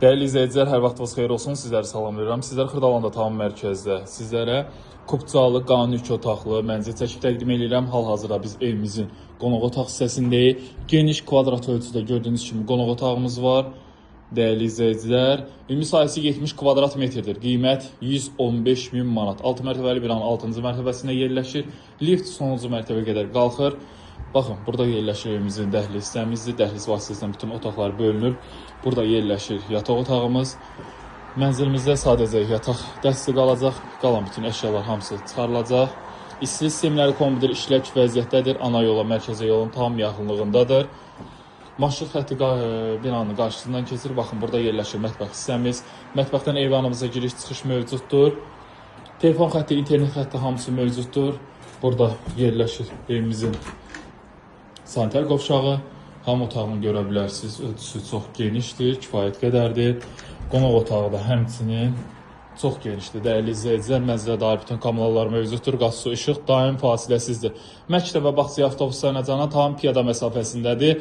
Dəyərli izləyicilər, hər vaxtınız xeyir olsun. Sizləri salamlayıram. Sizlər Xırdalanda tamam mərkəzdə sizlərə Kupcalı, qanuni 2 otaqlı mənzil çəkib təqdim edirəm. Hal-hazırda biz evimizin qonaq otaq hissəsindəyik. Geniş kvadrat ölçüdə gördüyünüz kimi qonaq otağımız var. Dəyərli izləyicilər, ümumi sahəsi 70 kvadrat metrdir. Qiymət 115.000 manat. 6 mərtəbəli binanın 6-cı mərtəbəsində yerləşir. Lift sonuncu mərtəbəyə qədər qalxır. Baxın, burada yerləşir evimizin dəhliz hissəmizdir. Dəhliz vasitəsilə bütün otaqlar bölünüb. Burada yerləşir yataq otağımız. Mənzilimizdə sadəcə yataq dəsti qalacaq. Qalan bütün əşyalar hamısı çıxarılacaq. İstilik sistemləri kombidir, işlək vəziyyətdədir. Ana yola, mərkəzə yolun tam yaxınlığındadır. Marşrut xətti binanın qarşısından keçir. Baxın, burada yerləşir mətbəx hissəmiz. Mətbəxdən eyvanımıza giriş-çıxış mövcuddur. Telefon xətti, internet xətti hamısı mövcuddur. Burada yerləşir evimizin sanitar qovşağı. Hamı otağını görə bilərsiniz. Ölçüsü çox genişdir, kifayət qədərdir. Qonaq otağı da həmçinin çox genişdir. Dəyərli izləyicilər, mənzilə dair bütün kommunallar mövcuddur. Qaz, su, işıq daim fasiləsizdir. Məktəbə, bağçaya, avtobuslarına cana tam piyada məsafəsindədir.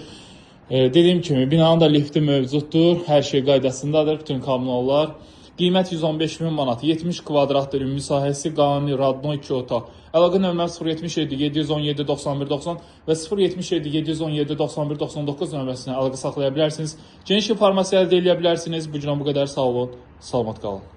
Dediyim kimi, binanın da lifti mövcuddur. Hər şey qaydasındadır, bütün kommunallar. Qiymət 115.000 manat, 70 kvadratdır, ümumi sahəsi qanuni, radno 2 otaq. Əlaqə nömrə 077 717 91 90 və 077 717 91 99 nömrəsinə əlaqə saxlaya bilərsiniz. Geniş informasiya əldə edə bilərsiniz. Bu günə bu qədər, sağ olun, salamat qalın.